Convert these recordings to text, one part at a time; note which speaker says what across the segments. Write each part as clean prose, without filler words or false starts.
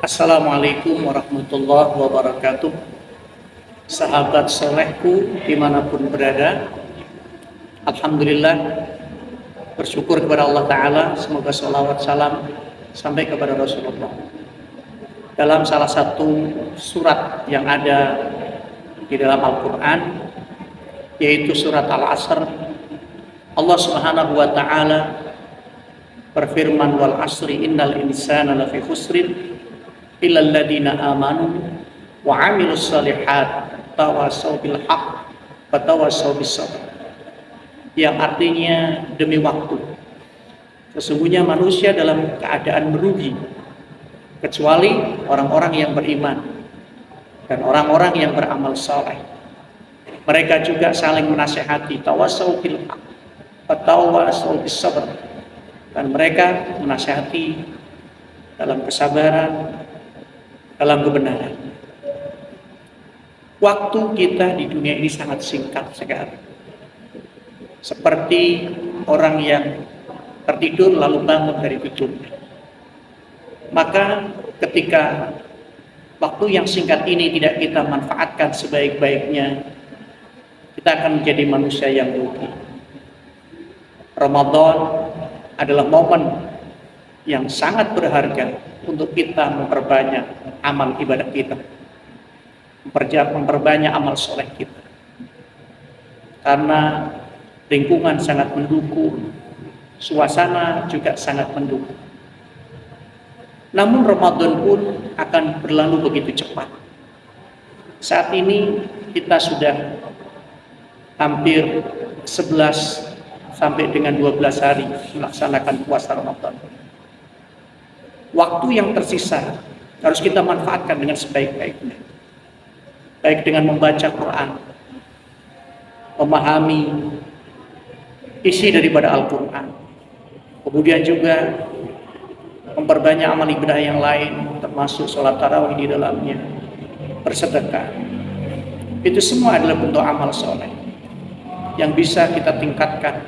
Speaker 1: Assalamualaikum warahmatullahi wabarakatuh. Sahabat solehku dimanapun berada, Alhamdulillah bersyukur kepada Allah Ta'ala. Semoga salawat salam sampai kepada Rasulullah. Dalam salah satu surat yang ada di dalam Al-Quran, yaitu surat Al-Asr, Allah Subhanahu wa Ta'ala berfirman, wal asri innal insana lafi khusrin illal ladina amanu wa amilus solihat tawasaw bil haqq wa tawasaw bis sabr. Yang artinya demi waktu, sesungguhnya manusia dalam keadaan merugi kecuali orang-orang yang beriman dan orang-orang yang beramal saleh. Mereka juga saling menasihati, tawasaw bil haqq wa tawasaw bis sabr, dan mereka menasihati dalam kesabaran, dalam kebenaran. Waktu kita di dunia ini sangat singkat sekali. Seperti orang yang tertidur lalu bangun dari tidurnya. Maka ketika waktu yang singkat ini tidak kita manfaatkan sebaik-baiknya, kita akan menjadi manusia yang rugi. Ramadan adalah momen yang sangat berharga untuk kita memperbanyak amal ibadah kita, memperbanyak amal soleh kita, karena lingkungan sangat mendukung, suasana juga sangat mendukung. Namun Ramadan pun akan berlalu begitu cepat. Saat ini kita sudah hampir 11 sampai dengan 12 hari melaksanakan puasa Ramadan. Waktu yang tersisa harus kita manfaatkan dengan sebaik-baiknya. Baik dengan membaca Quran, memahami isi daripada Al-Quran, kemudian juga memperbanyak amal ibadah yang lain, termasuk sholat tarawih di dalamnya, bersedekah. Itu semua adalah bentuk amal soleh yang bisa kita tingkatkan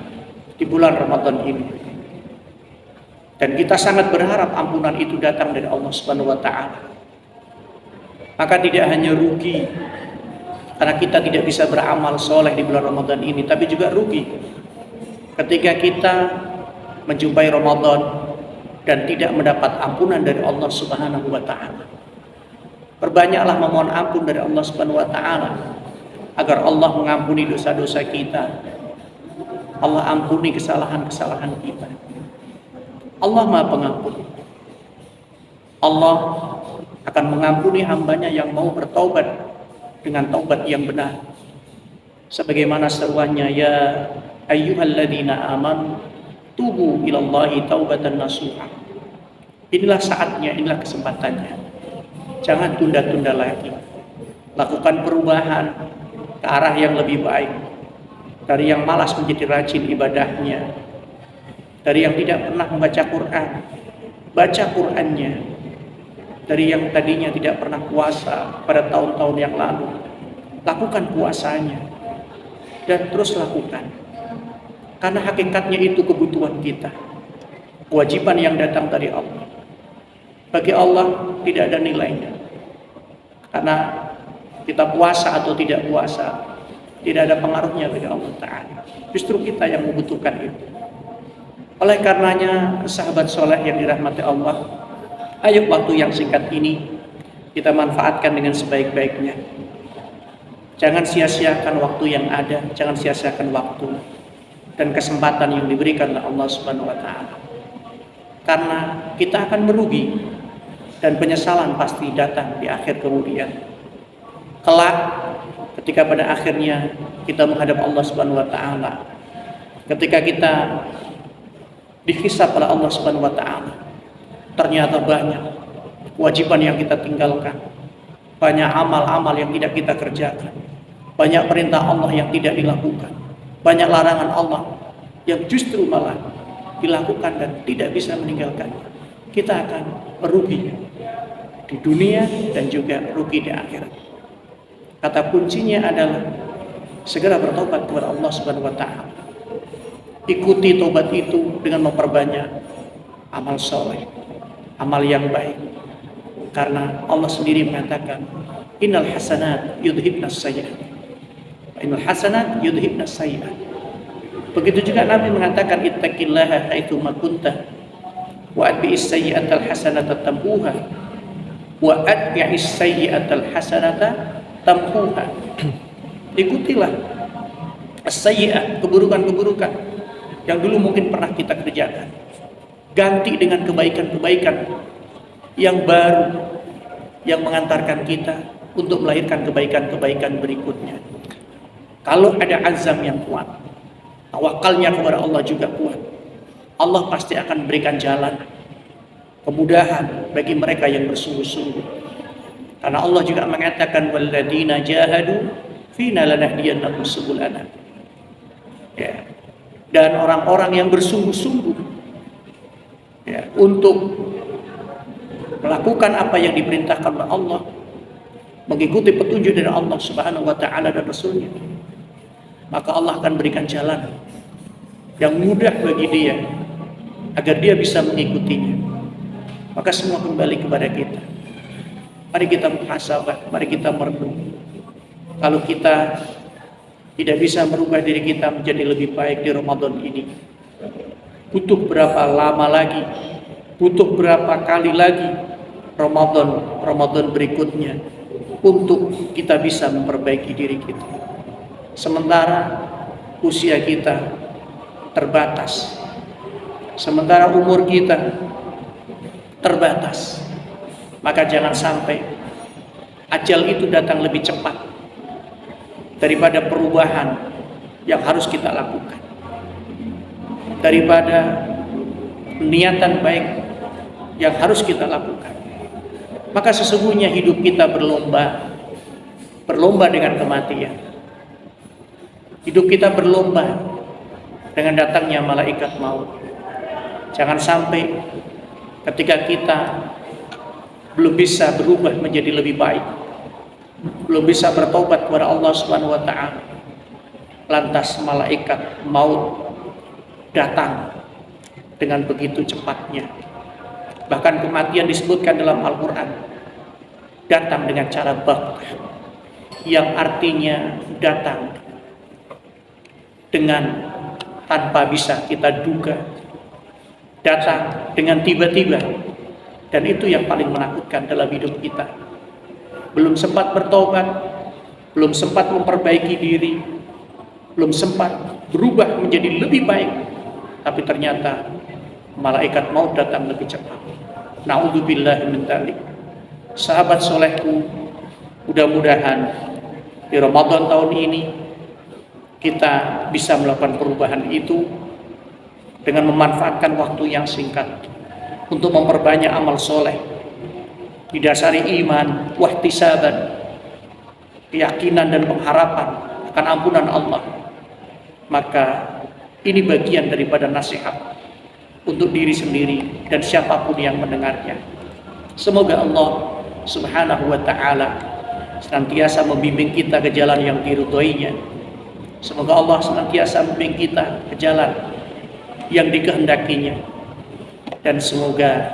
Speaker 1: di bulan Ramadan ini. Dan kita sangat berharap ampunan itu datang dari Allah Subhanahu wa Ta'ala. Maka tidak hanya rugi karena kita tidak bisa beramal soleh di bulan Ramadan ini, tapi juga rugi ketika kita menjumpai Ramadan dan tidak mendapat ampunan dari Allah Subhanahu wa Ta'ala. Perbanyaklah memohon ampun dari Allah Subhanahu wa Ta'ala agar Allah mengampuni dosa-dosa kita. Allah ampuni kesalahan-kesalahan kita. Allah Maha Pengampun. Allah akan mengampuni hambanya yang mau bertaubat dengan taubat yang benar. Sebagaimana seruannya, ya ayyuhalladzina amanu tubu ilallahi taubatan nasuha. Inilah saatnya, inilah kesempatannya. Jangan tunda-tunda lagi. Lakukan perubahan ke arah yang lebih baik. Dari yang malas menjadi rajin ibadahnya, dari yang tidak pernah membaca Quran, baca Qurannya. Dari yang tadinya tidak pernah puasa pada tahun-tahun yang lalu, lakukan puasanya dan terus lakukan. Karena hakikatnya itu kebutuhan kita, kewajiban yang datang dari Allah. Bagi Allah tidak ada nilainya, karena kita puasa atau tidak puasa tidak ada pengaruhnya bagi Allah Ta'ala. Justru kita yang membutuhkan itu. Oleh karenanya, sahabat soleh yang dirahmati Allah, ayo waktu yang singkat ini kita manfaatkan dengan sebaik-baiknya. Jangan sia-siakan waktu yang ada, jangan sia-siakan waktu dan kesempatan yang diberikan oleh Allah Subhanahu wa Ta'ala. Karena kita akan merugi dan penyesalan pasti datang di akhir kemudian. Kelak ketika pada akhirnya kita menghadap Allah Subhanahu wa Ta'ala, ketika kita dihisab oleh Allah Subhanahu wa Ta'ala, ternyata banyak kewajiban yang kita tinggalkan, banyak amal-amal yang tidak kita kerjakan, banyak perintah Allah yang tidak dilakukan, banyak larangan Allah yang justru malah dilakukan dan tidak bisa meninggalkannya. Kita akan merugi di dunia dan juga rugi di akhirat. Kata kuncinya adalah segera bertobat kepada Allah Subhanahu wa Ta'ala. Ikuti tobat itu dengan memperbanyak amal soleh, amal yang baik. Karena Allah sendiri mengatakan, innal hasanat yudhibnas sayyi'at. Innal hasanat yudhibnas sayyi'at. Begitu juga Nabi mengatakan, ittaqillaha haitsu ma kunta wa atbi'is sayyi'atal hasanata tamhuha wa atbi'is sayyi'atal hasanata tamhuha. Ikutilah as-sayyi'at, keburukan-keburukan yang dulu mungkin pernah kita kerjakan, ganti dengan kebaikan-kebaikan yang baru, yang mengantarkan kita untuk melahirkan kebaikan-kebaikan berikutnya. Kalau ada azam yang kuat, tawakalnya kepada Allah juga kuat, Allah pasti akan berikan jalan kemudahan bagi mereka yang bersungguh-sungguh. Karena Allah juga mengatakan, walladzina jahadu fina lanahdiyannahum subulana. Ya. Dan orang-orang yang bersungguh-sungguh ya, untuk melakukan apa yang diperintahkan oleh Allah, mengikuti petunjuk dari Allah Subhanahu wa taala dan Rasulnya, maka Allah akan berikan jalan yang mudah bagi dia agar dia bisa mengikutinya. Maka semua kembali kepada kita. Mari kita muhasabah, mari kita merenung. Kalau kita tidak bisa merubah diri kita menjadi lebih baik di Ramadan ini, butuh berapa lama lagi, butuh berapa kali lagi Ramadan berikutnya untuk kita bisa memperbaiki diri kita. Sementara usia kita terbatas, sementara umur kita terbatas, maka jangan sampai ajal itu datang lebih cepat daripada perubahan yang harus kita lakukan, daripada niatan baik yang harus kita lakukan. Maka sesungguhnya hidup kita berlomba dengan kematian. Hidup kita berlomba dengan datangnya malaikat maut. Jangan sampai ketika kita belum bisa berubah menjadi lebih baik, belum bisa bertobat kepada Allah Subhanahu wa taala, lantas malaikat maut datang dengan begitu cepatnya. Bahkan kematian disebutkan dalam Al-Quran datang dengan cara baghtah, yang artinya datang dengan tanpa bisa kita duga, datang dengan tiba-tiba. Dan itu yang paling menakutkan dalam hidup kita. Belum sempat bertobat, belum sempat memperbaiki diri, belum sempat berubah menjadi lebih baik, tapi ternyata malaikat maut datang lebih cepat. Na'udzubillah min dzalik. Sahabat solehku, mudah-mudahan di Ramadan tahun ini kita bisa melakukan perubahan itu dengan memanfaatkan waktu yang singkat untuk memperbanyak amal soleh, didasari iman, wahtisaban, keyakinan dan pengharapan akan ampunan Allah. Maka ini bagian daripada nasihat untuk diri sendiri dan siapapun yang mendengarnya. Semoga Allah Subhanahu wa ta'ala senantiasa membimbing kita ke jalan yang diridhoinya. Semoga Allah senantiasa membimbing kita ke jalan yang dikehendakinya. Dan semoga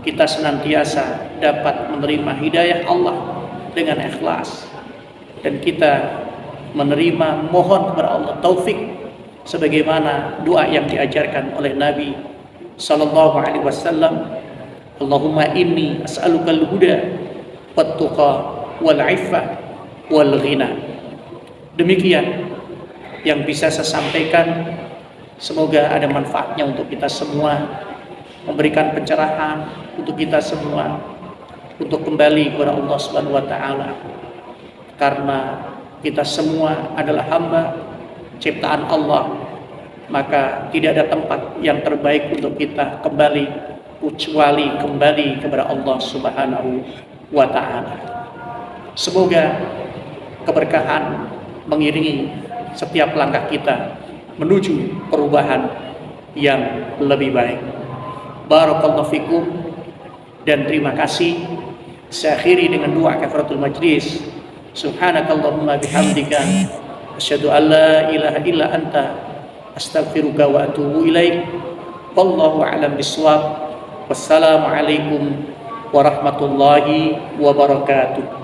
Speaker 1: kita senantiasa dapat menerima hidayah Allah dengan ikhlas. Dan kita menerima, mohon kepada Allah taufik sebagaimana doa yang diajarkan oleh Nabi sallallahu alaihi wasallam, Allahumma inni as'alukal huda wat tuqa wal iffah wal ghina. Demikian yang bisa saya sampaikan. Semoga ada manfaatnya untuk kita semua, memberikan pencerahan untuk kita semua untuk kembali kepada Allah Subhanahu wa taala. Karena kita semua adalah hamba ciptaan Allah, maka tidak ada tempat yang terbaik untuk kita kembali kecuali kembali kepada Allah Subhanahu wa taala. Semoga keberkahan mengiringi setiap langkah kita menuju perubahan yang lebih baik. Barakallahu fikum, dan terima kasih. Saya akhiri dengan doa kafaratul majlis. Subhanakallahumma bihamdika asyhadu an la ilaha illa anta astaghfiruka wa atubu ilaik. Wallahu a'lam bishawab. Wassalamu alaikum warahmatullahi wabarakatuh.